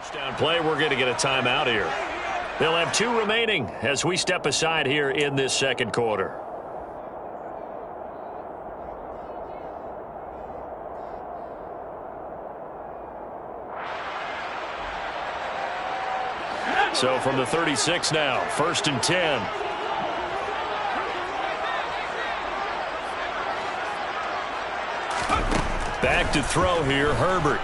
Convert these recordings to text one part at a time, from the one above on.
Touchdown play, we're going to get a timeout here. They'll have 2 remaining as we step aside here in this second quarter. So from the 36 now, 1st and 10. Back to throw here, Herbert.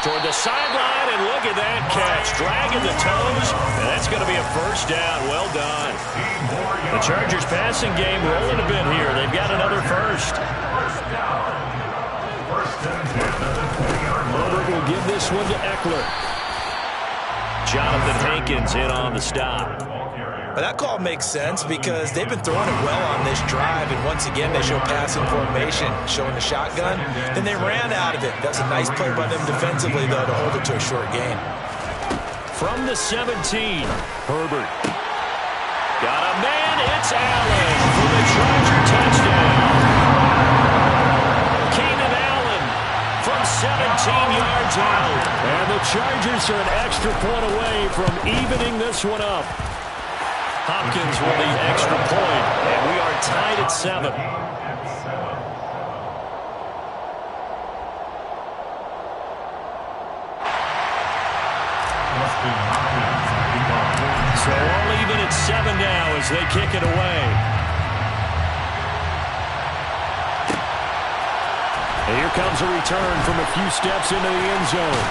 Toward the sideline, and look at that catch. Dragging the toes, and that's going to be a first down. Well done. The Chargers passing game rolling a bit here. They've got another first. Herbert will give this one to Eckler. Jonathan Hankins in on the stop. But that call makes sense because they've been throwing it well on this drive, and once again they show passing formation, showing the shotgun. Then they ran out of it. That's a nice play by them defensively, though, to hold it to a short gain. From the 17, Herbert. Got a man, it's Allen for the Charger touchdown. Keenan Allen from 17 yards out. And the Chargers are an extra point away from evening this one up. Hopkins with the extra point, and we are tied at 7. So all even at 7 now as they kick it away. And here comes a return from a few steps into the end zone.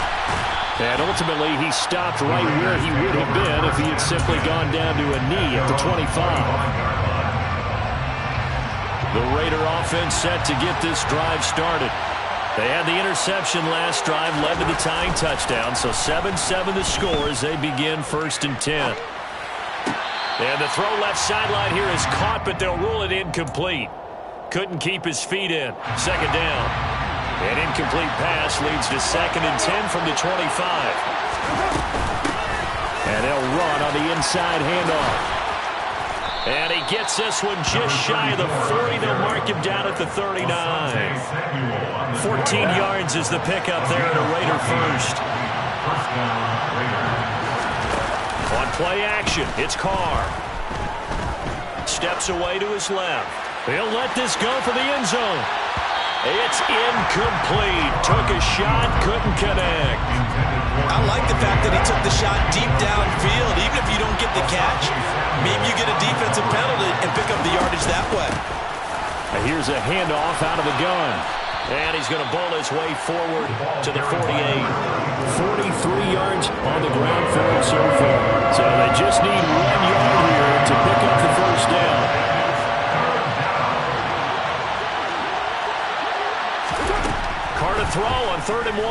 And ultimately, he stopped right where he would have been if he had simply gone down to a knee at the 25. The Raider offense set to get this drive started. They had the interception last drive, led to the tying touchdown, so 7-7 the score as they begin 1st and 10. And the throw left sideline here is caught, but they'll rule it incomplete. Couldn't keep his feet in. 2nd down. An incomplete pass leads to 2nd and 10 from the 25. And they'll run on the inside handoff. And he gets this one just shy of the 40. They'll mark him down at the 39. 14 yards is the pickup there at a Raider first. On play action, it's Carr. Steps away to his left. He'll let this go for the end zone. It's incomplete. Took a shot, couldn't connect. I like the fact that he took the shot deep downfield. Even if you don't get the catch, maybe you get a defensive penalty and pick up the yardage that way. And here's a handoff out of the gun. And he's going to bowl his way forward to the 48. 43 yards on the ground for him so far. So they just need 1 yard here to pick up the first down. To throw on 3rd and 1.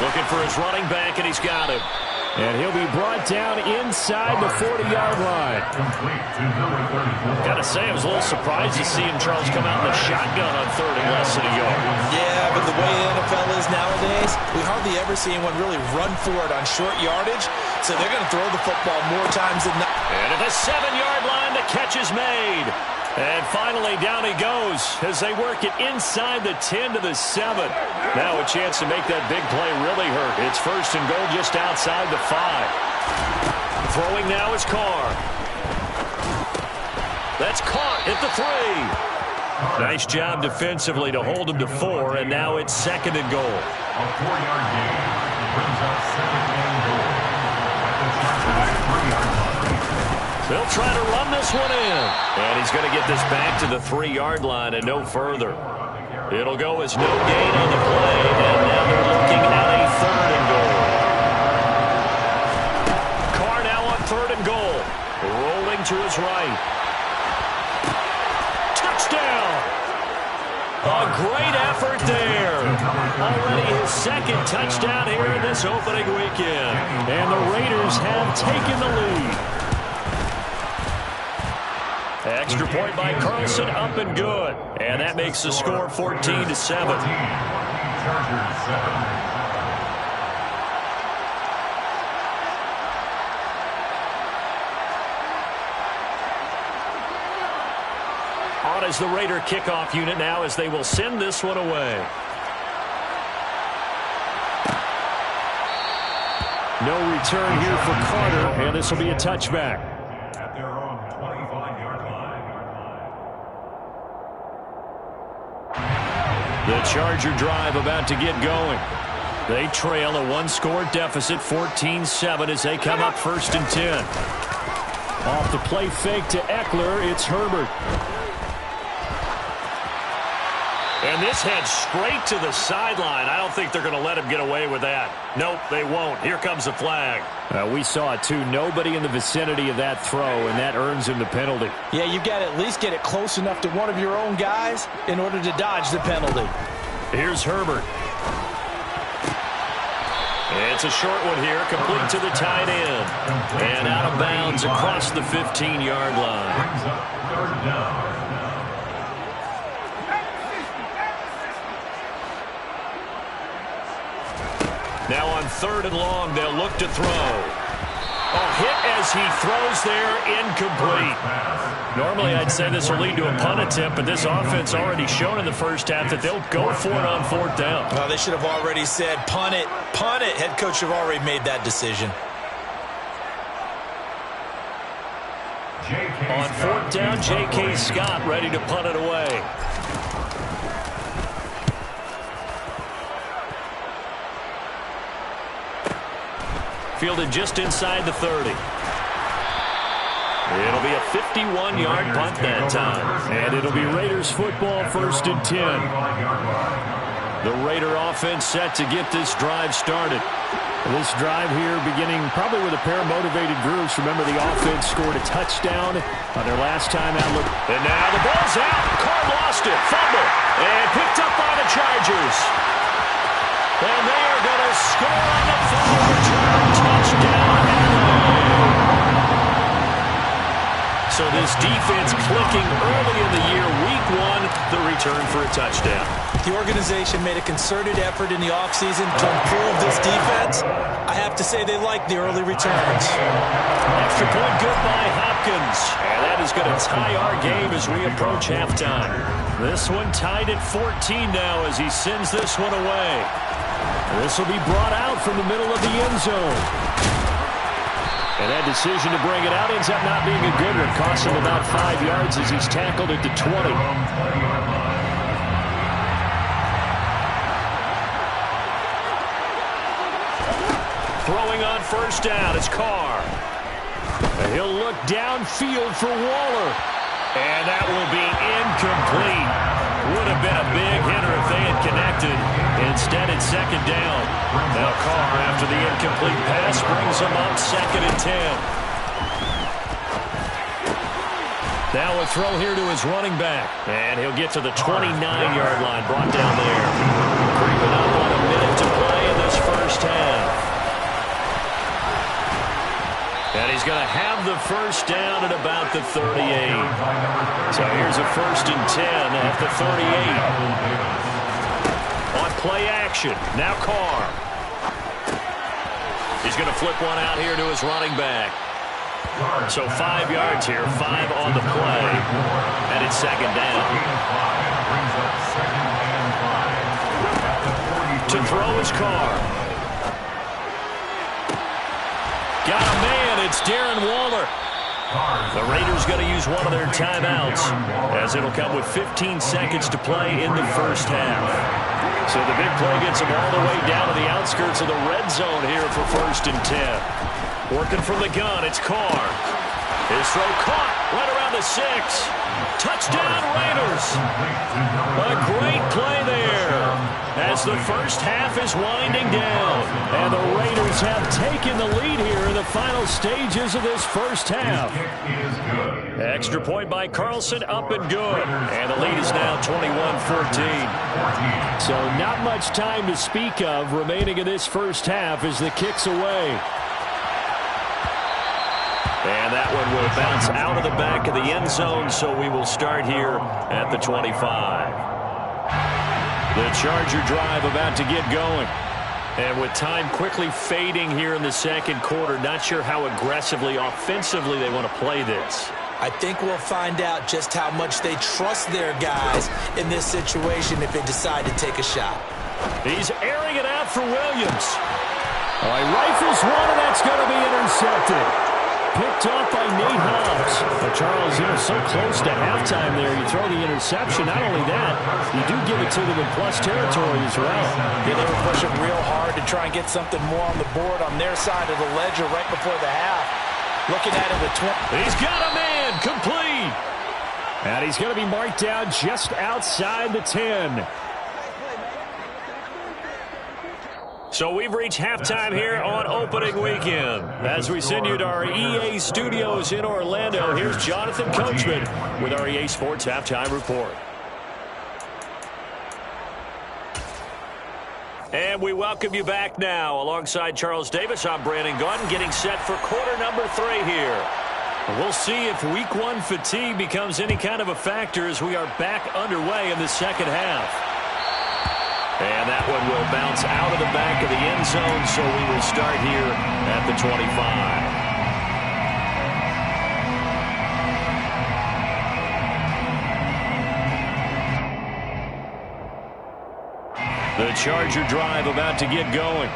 Looking for his running back, and he's got him. And he'll be brought down inside the 40-yard line. Gotta say, I was a little surprised to see him, Charles, come out in the shotgun on 3rd and less than a yard. Yeah, but the way the NFL is nowadays, we hardly ever see anyone really run for it on short yardage, so they're going to throw the football more times than not. And at the 7-yard line, the catch is made. And finally, down he goes as they work it inside the 10 to the 7. Now a chance to make that big play really hurt. It's 1st and goal just outside the 5. Throwing now is Carr. That's caught at the 3. Nice job defensively to hold him to 4, and now it's 2nd and goal. A 4-yard gain brings up 2nd and goal at the Chargers' 3-yard line. They'll try to run this one in. And he's going to get this back to the 3-yard line and no further. It'll go as no gain on the play, and now they're looking at a 3rd and goal. Carr now on 3rd and goal. Rolling to his right. Touchdown! A great effort there. Already his 2nd touchdown here in this opening weekend. And the Raiders have taken the lead. Extra point by Carlson, up and good. And that makes the score 14 to 7. On as the Raider kickoff unit now as they will send this one away. No return here for Carter, and this will be a touchback. At their own 25-yard line. The Charger drive about to get going. They trail a one-score deficit, 14-7, as they come up 1st and 10. Off the play fake to Eckler, it's Herbert. And this heads straight to the sideline. I don't think they're going to let him get away with that. Nope, they won't. Here comes the flag. We saw it, too. Nobody in the vicinity of that throw, and that earns him the penalty. Yeah, you've got to at least get it close enough to one of your own guys in order to dodge the penalty. Here's Herbert. It's a short one here, complete to the tight end. And out of bounds across the 15-yard line. Brings up 3rd down. Now on 3rd and long, they'll look to throw. Hit as he throws there, incomplete. Normally, I'd say this will lead to a punt attempt, but this offense already shown in the first half that they'll go for it on 4th down. Well, they should have already said, punt it, punt it. Head coach have already made that decision. On 4th down, J.K. Scott ready to punt it away. Fielded just inside the 30. It'll be a 51-yard punt that time. And it'll be Raiders football, 1st and 10. The Raider offense set to get this drive started. This drive here beginning probably with a pair of motivated groups. Remember, the offense scored a touchdown on their last time out. And now the ball's out. Carr lost it. Fumble. And picked up by the Chargers. And they are going to score on the fumble return. Touchdown. So this defense clicking early in the year. Week 1, the return for a touchdown. The organization made a concerted effort in the offseason to improve this defense. I have to say they like the early returns. Extra point good by Hopkins. And that is going to tie our game as we approach halftime. This one tied at 14 now as he sends this one away. This will be brought out from the middle of the end zone. And that decision to bring it out ends up not being a good one. Costs him about 5 yards as he's tackled at the 20. Throwing on 1st down, it's Carr. And he'll look downfield for Waller. And that will be incomplete. Would have been a big hitter if they had connected. Instead, it's 2nd down. Now Carr, after the incomplete pass, brings him up 2nd and 10. Now a throw here to his running back. And he'll get to the 29-yard line, brought down there. Creeping up on a minute to play in this first half. And he's going to have the 1st down at about the 38. So here's a 1st and 10 at the 38. On play action, now Carr. He's going to flip one out here to his running back. So 5 yards here, 5 on the play. And it's 2nd down. To throw is Carr. Got a man, it's Darren Waller. The Raiders going to use one of their timeouts as it'll come with 15 seconds to play in the first half. So the big play gets them all the way down to the outskirts of the red zone here for 1st and 10. Working from the gun, it's Carr. His throw caught right around the 6. Touchdown Raiders. A great play there as the first half is winding down. And the Raiders have taken the lead here in the final stages of this first half. Extra point by Carlson, up and good. And the lead is now 21-14. So not much time to speak of remaining in this first half as the kick's away. And that one will bounce out of the back of the end zone, so we will start here at the 25. The Charger drive about to get going. And with time quickly fading here in the second quarter, not sure how aggressively, offensively they want to play this. I think we'll find out just how much they trust their guys in this situation if they decide to take a shot. He's airing it out for Williams. Oh, he rifles one, and that's going to be intercepted. Picked off by Nate Hobbs. But Charles, so close to halftime there. You throw the interception. Not only that, you do give it to them in plus territory as well. Yeah, they were pushing real hard to try and get something more on the board on their side of the ledger right before the half. Looking at it with 20. He's got a man complete. And he's going to be marked down just outside the 10. So we've reached halftime here on opening weekend. As we send you to our EA studios in Orlando, here's Jonathan Coachman with our EA Sports Halftime Report. And we welcome you back now. Alongside Charles Davis, I'm Brandon Gunn, getting set for quarter number 3 here. We'll see if week 1 fatigue becomes any kind of a factor as we are back underway in the second half. And that one will bounce out of the back of the end zone, so we will start here at the 25. The Charger drive about to get going.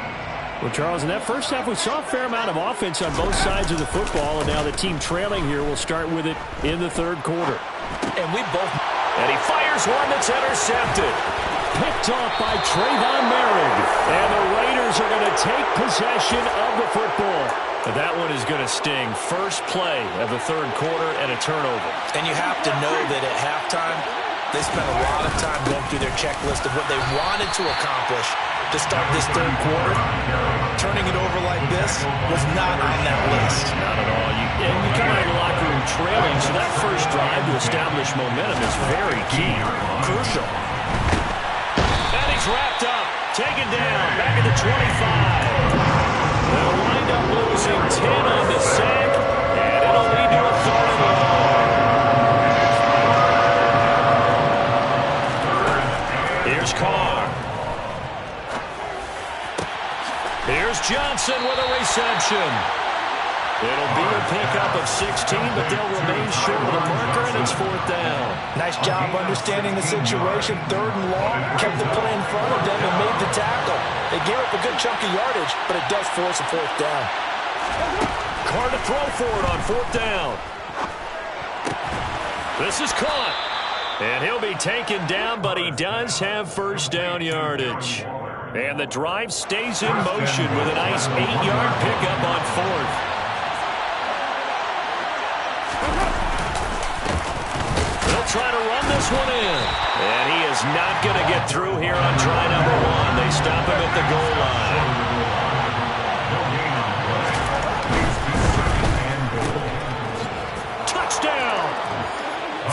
Well, Charles, in that first half, we saw a fair amount of offense on both sides of the football, and now the team trailing here will start with it in the third quarter. And he fires one that's intercepted. Picked off by Trayvon Merrick. And the Raiders are going to take possession of the football. But that one is going to sting. First play of the third quarter and a turnover. And you have to know that at halftime, they spent a lot of time going through their checklist of what they wanted to accomplish to start this third quarter. Turning it over like this was not on that list. Not at all. And you come out of the locker room trailing, so that first drive to establish momentum is very key. Crucial. And he's wrapped up, taken down, back at the 25. They'll wind up losing 10 on the sack, and it'll lead to a third and long. Here's Carr. Here's Johnson with a reception. It'll be a pickup of 16, but they'll remain short of the marker, and it's fourth down. Nice job understanding the situation. Third and long, kept the play in front of them and made the tackle. They gave up a good chunk of yardage, but it does force a fourth down. Carr to throw for it on fourth down. This is caught. And he'll be taken down, but he does have first down yardage. And the drive stays in motion with a nice 8-yard pickup on fourth. They'll try to run this one in. And he is not going to get through here on try number 1. They stop him at the goal line.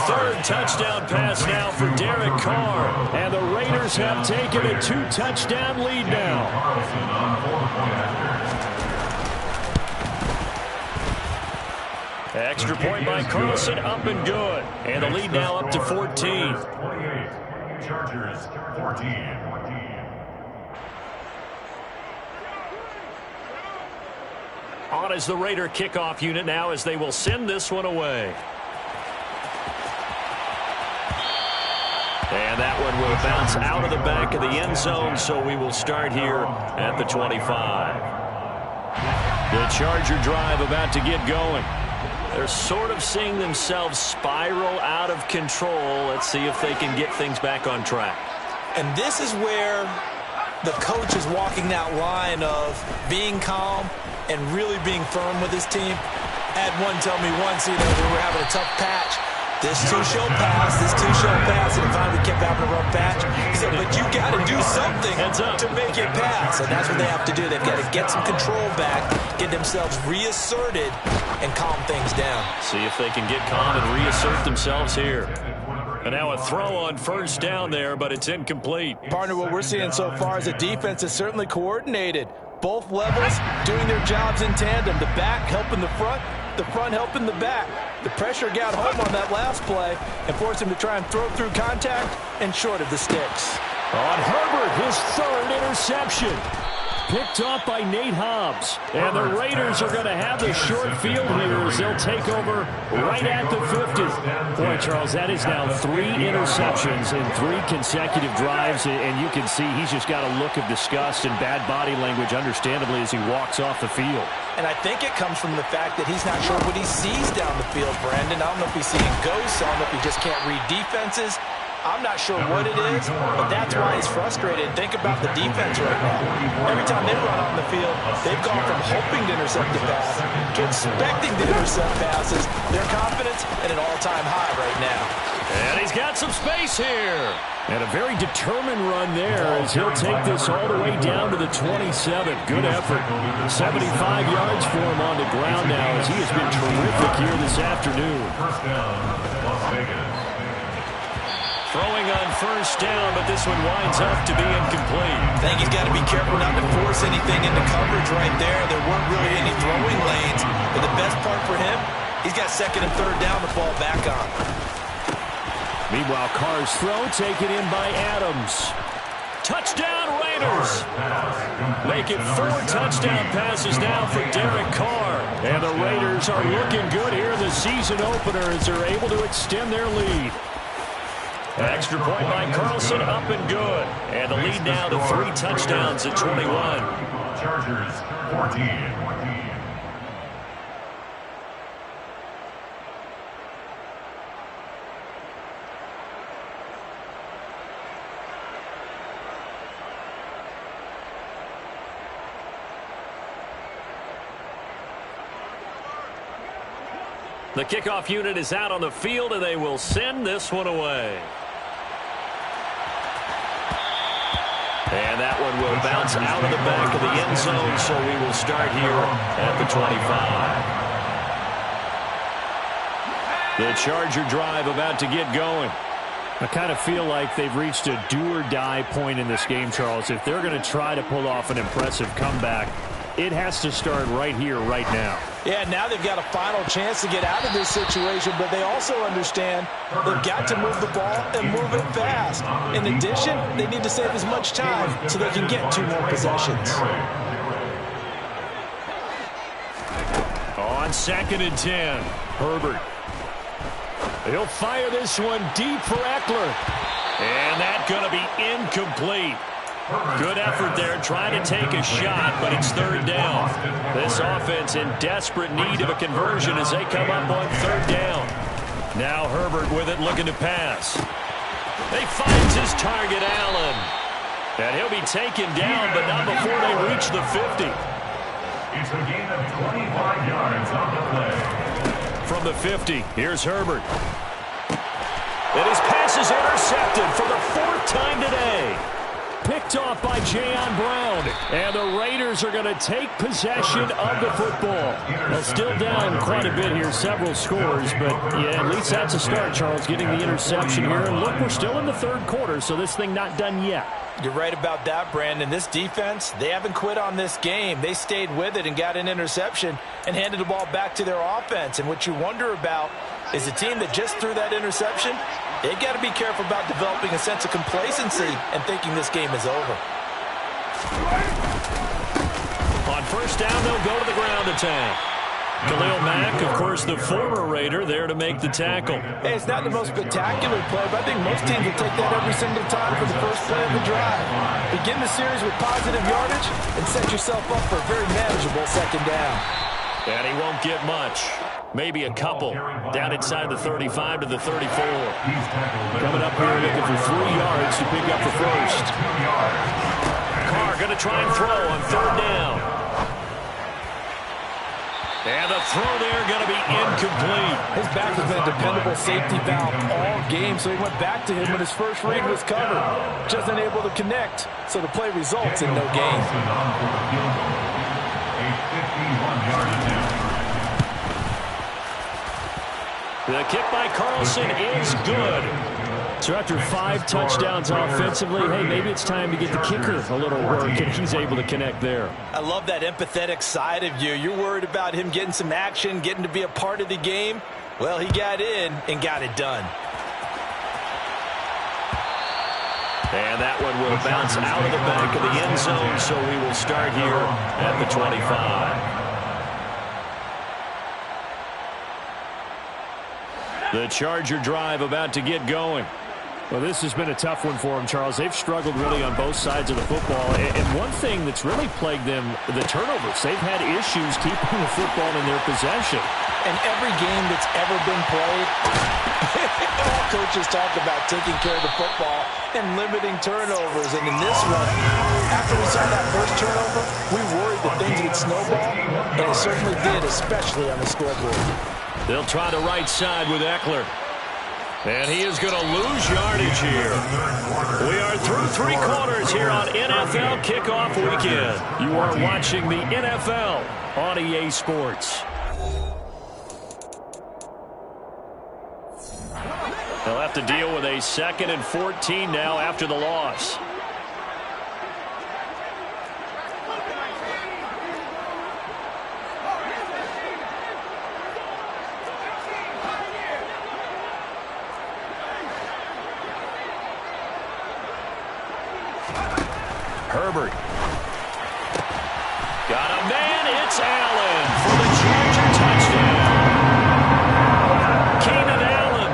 Third touchdown pass now for Derek Carr. And the Raiders have taken a 2-touchdown lead now. Extra point by Carlson, up and good. And the lead now up to 14. Chargers 14. On as the Raider kickoff unit now as they will send this one away. And that one will bounce out of the back of the end zone, so we will start here at the 25. The Charger drive about to get going. They're sort of seeing themselves spiral out of control. Let's see if they can get things back on track. And this is where the coach is walking that line of being calm and really being firm with his team. I had one tell me once, they were having a tough patch. This too shall pass, this too shall pass, and finally kept having a rough patch. He said, but you got to do something to make it pass, and that's what they have to do. They've got to get some control back, get themselves reasserted, and calm things down. See if they can get calm and reassert themselves here. And now a throw on first down there, but it's incomplete. Partner, what we're seeing so far is the defense is certainly coordinated. Both levels doing their jobs in tandem. The back helping the front helping the back. The pressure got home on that last play and forced him to try and throw through contact and short of the sticks. On Herbert, his third interception. Picked off by Nate Hobbs. And the Raiders are going to have the short field here as they'll take over right at the 50. Boy, Charles, that is now 3 interceptions in 3 consecutive drives. And you can see he's just got a look of disgust and bad body language, understandably, as he walks off the field. And I think it comes from the fact that he's not sure what he sees down the field, Brandon. I don't know if he's seeing ghosts. I don't know if he just can't read defenses. I'm not sure what it is, but that's why he's frustrated. Think about the defense right now. Every time they run on the field, they've gone from hoping to intercept the pass to expecting to intercept passes. Their confidence at an all-time high right now. And he's got some space here. And a very determined run there as he'll take this all the way down to the 27. Good effort. 75 yards for him on the ground now as he has been terrific here this afternoon. First down, Las Vegas. Throwing on first down, but this one winds up to be incomplete. I think he's got to be careful not to force anything into coverage right there. There weren't really any throwing lanes. But the best part for him, he's got second and third down to fall back on. Meanwhile, Carr's throw taken in by Adams. Touchdown, Raiders! Make it 4 touchdown passes now for Derek Carr. And the Raiders are looking good here in the season opener as they're able to extend their lead. Extra point by Carlson, up and good. And the lead now to 3 touchdowns at 21. Chargers, 14. The kickoff unit is out on the field, and they will send this one away. And that one will bounce out of the back of the end zone, so we will start here at the 25. The Charger drive about to get going. I kind of feel like they've reached a do-or-die point in this game, Charles. If they're going to try to pull off an impressive comeback, it has to start right here, right now. Yeah, now they've got a final chance to get out of this situation, but they also understand they've got to move the ball and move it fast. In addition, they need to save as much time so they can get 2 more possessions. On 2nd and 10, Herbert. He'll fire this one deep for Eckler. And that's going to be incomplete. Good effort there, trying to take a shot, but it's 3rd down. This offense in desperate need of a conversion as they come up on 3rd down. Now Herbert with it, looking to pass. He finds his target, Allen. And he'll be taken down, but not before they reach the 50. It's a gain of 25 yards on the play. From the 50, here's Herbert. And his pass is intercepted for the 4th time today. Picked off by Jayon Brown. And the Raiders are going to take possession of the football. Well, still down quite a bit here, several scores. But, yeah, at least that's a start, Charles, getting the interception here. And look, we're still in the 3rd quarter, so this thing not done yet. You're right about that, Brandon. This defense, they haven't quit on this game. They stayed with it and got an interception and handed the ball back to their offense. And what you wonder about is a team that just threw that interception, they've got to be careful about developing a sense of complacency and thinking this game is over. On first down, they'll go to the ground attack. Khalil Mack, of course, the former Raider, there to make the tackle. Hey, it's not the most spectacular play, but I think most teams will take that every single time for the first play of the drive. Begin the series with positive yardage and set yourself up for a very manageable 2nd down. And he won't get much. Maybe a couple. Down inside the 35 to the 34. Coming up here looking for 3 yards to pick up the first. Carr going to try and throw on 3rd down. And the throw there going to be incomplete. His back has been a dependable safety valve all game, so he went back to him when his first read was covered. Just unable to connect, so the play results in no gain. The kick by Carlson is good. So after 5 touchdowns offensively, hey, maybe it's time to get the kicker a little work, and he's able to connect there. I love that empathetic side of you. You're worried about him getting some action, getting to be a part of the game. Well, he got in and got it done. And that one will bounce out of the back of the end zone, so we will start here at the 25. The Charger drive about to get going. Well, this has been a tough one for them, Charles. They've struggled really on both sides of the football. And one thing that's really plagued them, the turnovers. They've had issues keeping the football in their possession. And every game that's ever been played, all coaches talk about taking care of the football and limiting turnovers. And in this one, after we saw that first turnover, we worried that things would snowball, and it certainly did, especially on the scoreboard. They'll try the right side with Eckler. And he is going to lose yardage here. We are through 3 quarters here on NFL Kickoff Weekend. You are watching the NFL on EA Sports. They'll have to deal with a 2nd and 14 now after the loss. Herbert. Got a man. It's Allen for the Charger touchdown. Keenan Allen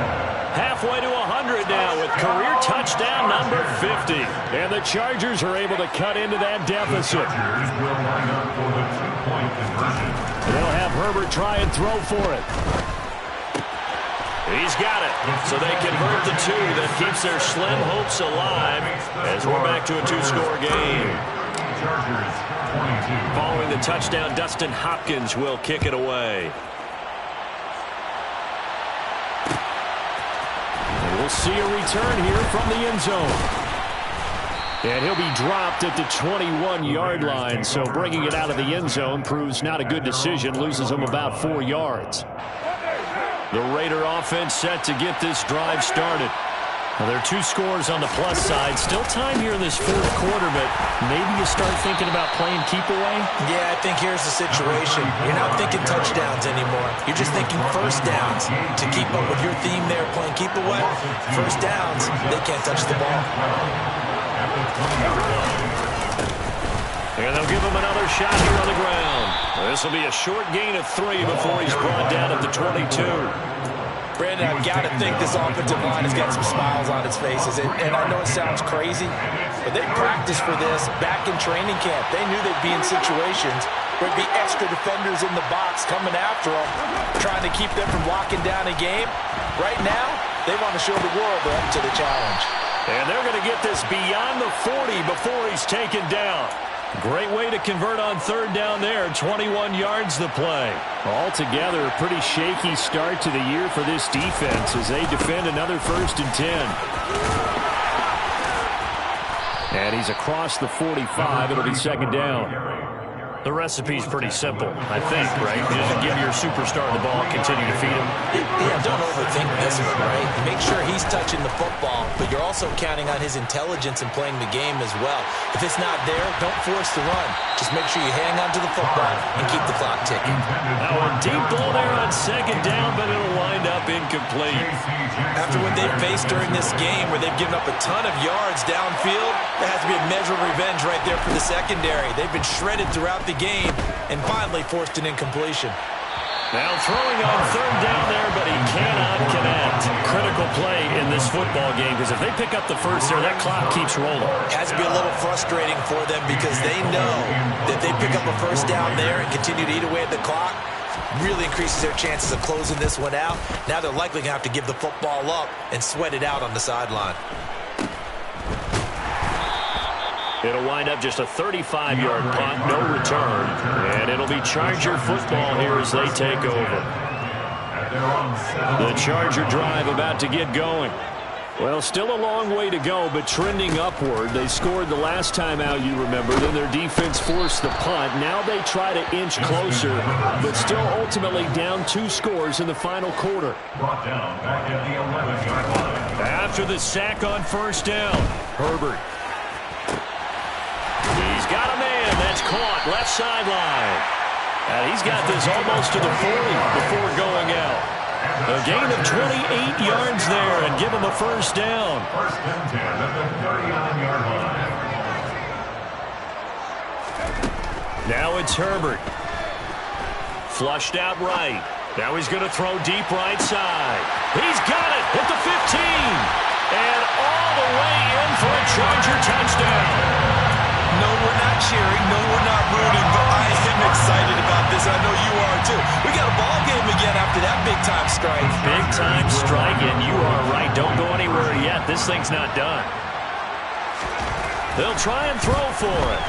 halfway to 100 now with career touchdown number 50. And the Chargers are able to cut into that deficit. They'll have Herbert try and throw for it. He's got it. So they convert the 2. That keeps their slim hopes alive as we're back to a 2-score game. Following the touchdown, Dustin Hopkins will kick it away. And we'll see a return here from the end zone. And he'll be dropped at the 21-yard line. So bringing it out of the end zone proves not a good decision. Loses him about 4 yards. The Raider offense set to get this drive started. Well, there are 2 scores on the plus side. Still time here in this 4th quarter, but maybe you start thinking about playing keep away? Yeah, I think here's the situation. You're not thinking touchdowns anymore. You're just thinking first downs. To keep up with your theme there, playing keep away, first downs, they can't touch the ball. And they'll give him another shot here on the ground. This will be a short gain of 3 before he's brought down at the 22. Brandon, I've got to think this offensive line has got some smiles on its faces. And I know it sounds crazy, but they practiced for this back in training camp. They knew they'd be in situations where there'd be extra defenders in the box coming after them, trying to keep them from locking down a game. Right now, they want to show the world they're up to the challenge. And they're going to get this beyond the 40 before he's taken down. Great way to convert on 3rd down there. 21 yards the play. Altogether, a pretty shaky start to the year for this defense as they defend another 1st and 10. And he's across the 45. It'll be 2nd down. The recipe's pretty simple, I think, right? You just give your superstar the ball and continue to feed him. Yeah, don't overthink this one, right? Make sure he's touching the football, but you're also counting on his intelligence in playing the game as well. If it's not there, don't force the run. Just make sure you hang on to the football and keep the clock ticking. Now a deep ball there on 2nd down, but it'll wind up incomplete. After what they've faced during this game where they've given up a ton of yards downfield, there has to be a measure of revenge right there for the secondary. They've been shredded throughout the game and finally forced an incompletion. Now throwing on 3rd down there, but he cannot connect. Critical play in this football game because if they pick up the first there, that clock keeps rolling. It has to be a little frustrating for them because they know that they pick up a first down there and continue to eat away at the clock, really increases their chances of closing this one out. Now they're likely going to have to give the football up and sweat it out on the sideline. It'll wind up just a 35-yard punt, no return. And it'll be Charger football here as they take over. The Charger drive about to get going. Well, still a long way to go, but trending upward. They scored the last time out, you remember. Then their defense forced the punt. Now they try to inch closer, but still ultimately down 2 scores in the final quarter. After the sack on 1st down, Herbert. He's got a man. That's caught. Left sideline. And he's got this almost to the 40 before going out. A gain of 28 yards there and give him a 1st down. 1st and 10 at the 39. Now it's Herbert. Flushed out right. Now he's going to throw deep right side. He's got it at the 15. And all the way in for a Charger touchdown. No, we're not cheering. No, we're not rooting. But I am excited about this. I know you are, too. We got a ball game again after that big-time strike. Big-time strike, and you are right. Don't go anywhere yet. This thing's not done. They'll try and throw for it.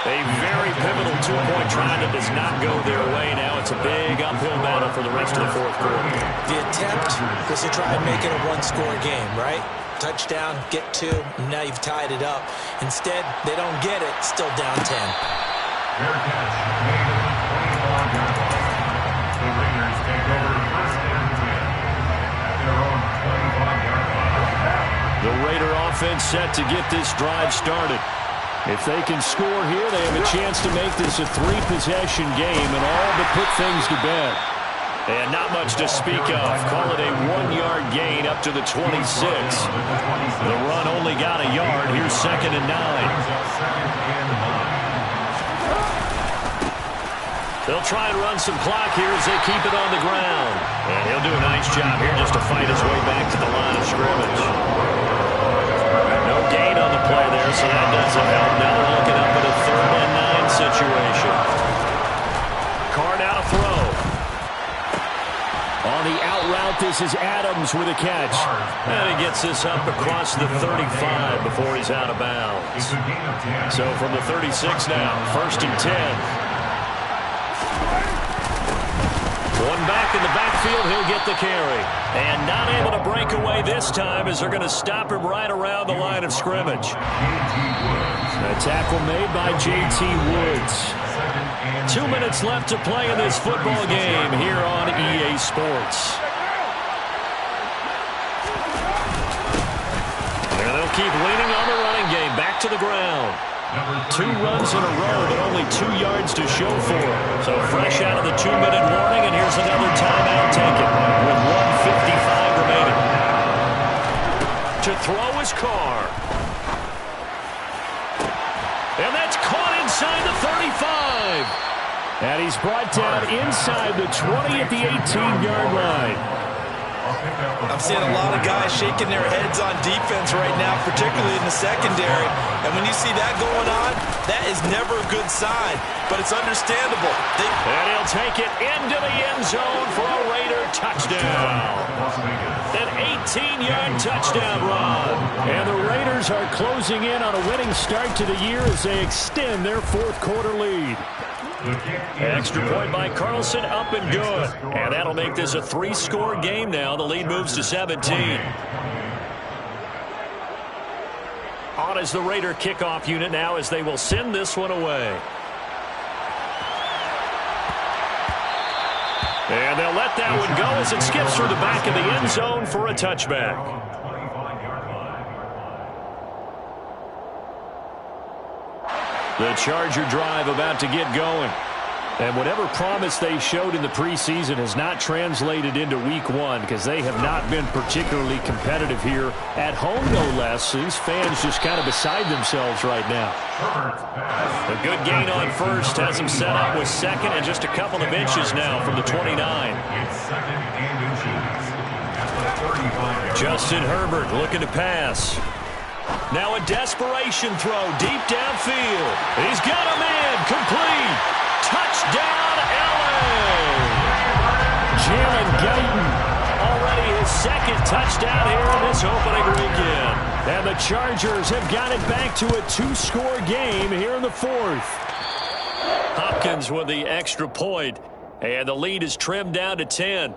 A very pivotal two-point try that does not go their way now. It's a big uphill battle for the rest of the fourth quarter. The attempt was to try and make it a one-score game, right? Touchdown, get two, and now you've tied it up. Instead, they don't get it, still down 10. Fair catch made at the 25-yard line. The Raiders take over first and 10 at their own 25-yard line. The Raider offense set to get this drive started. If they can score here, they have a chance to make this a three-possession game and all but put things to bed. And not much to speak of. Call it a 1-yard gain up to the 26. The run only got a yard. Here's 2nd and 9. They'll try and run some clock here as they keep it on the ground. And he'll do a nice job here just to fight his way back to the line of scrimmage. No gain on the play there, so that doesn't help. Now they're looking up at a 3rd and 9 situation. Carr now to throw. On the out route, this is Adams with a catch. And he gets this up across the 35 before he's out of bounds. So from the 36 now, 1st and 10. One back in the backfield, he'll get the carry. And not able to break away this time as they're going to stop him right around the line of scrimmage. A tackle made by J.T. Woods. 2 minutes left to play in this football game here on EA Sports. And they'll keep leaning on the running game. Back to the ground. 2 runs in a row, but only 2 yards to show for it. So fresh out of the 2-minute warning, and here's another timeout taken with 1:55 remaining. To throw is Carr. And that's caught inside the 35. And he's brought down inside the 20 at the 18-yard line. I'm seeing a lot of guys shaking their heads on defense right now, particularly in the secondary. And when you see that going on, that is never a good sign. But it's understandable. And he'll take it into the end zone for a Raider touchdown. An 18-yard touchdown run. And the Raiders are closing in on a winning start to the year as they extend their fourth quarter lead. Extra point by Carlson, up and good. And that'll make this a 3-score game now. The lead moves to 17. On is the Raider kickoff unit now as they will send this one away. And they'll let that one go as it skips through the back of the end zone for a touchback. The Charger drive about to get going. And whatever promise they showed in the preseason has not translated into week 1 because they have not been particularly competitive here at home, no less. These fans just kind of beside themselves right now. A good gain on first has him set up with 2nd and just a couple of inches now from the 29. Justin Herbert looking to pass. Now a desperation throw deep downfield. He's got him in. Complete. Touchdown, L.A. Jalen Guyton. Already his 2nd touchdown here in this opening weekend. And the Chargers have got it back to a 2-score game here in the 4th. Hopkins with the extra point. And the lead is trimmed down to 10.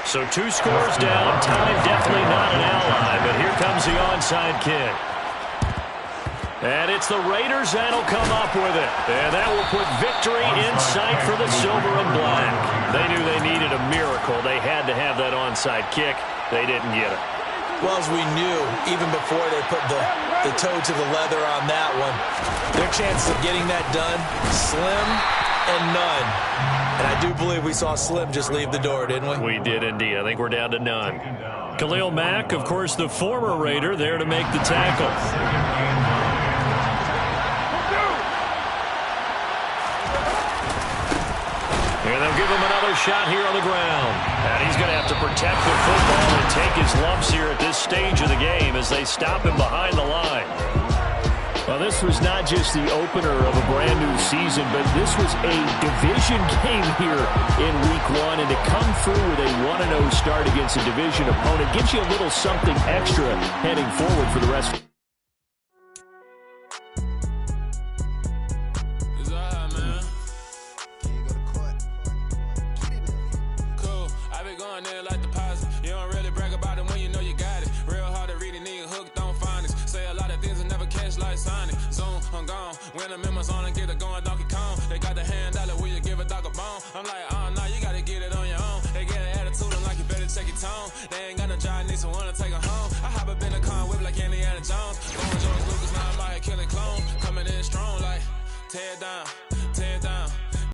So 2 scores down. Time definitely not an ally, but here comes the onside kick. And it's the Raiders that'll come up with it. And that will put victory in sight for the silver and black. They knew they needed a miracle. They had to have that onside kick. They didn't get it. Well, as we knew, even before they put the toe to the leather on that one, their chances of getting that done, slim and none. And I do believe we saw Slim just leave the door, didn't we? We did indeed. I think we're down to none. Khalil Mack, of course, the former Raider, there to make the tackle. And they'll give him another shot here on the ground. And he's going to have to protect the football and take his lumps here at this stage of the game as they stop him behind the line. Well, this was not just the opener of a brand-new season, but this was a division game here in Week 1. And to come through with a 1-0 start against a division opponent gives you a little something extra heading forward for the rest. When the members on and get it going Donkey Kong, they got the hand dollar, will you give a dog a bone? I'm like, oh no, you gotta get it on your own. They get an attitude, I'm like, you better check your tone. They ain't got no job, need someone to take her home. I hop up in the car, whip like Indiana Jones. Going George Lucas, now I'm out here killing clone. Coming in strong like, tear it down, tear it down.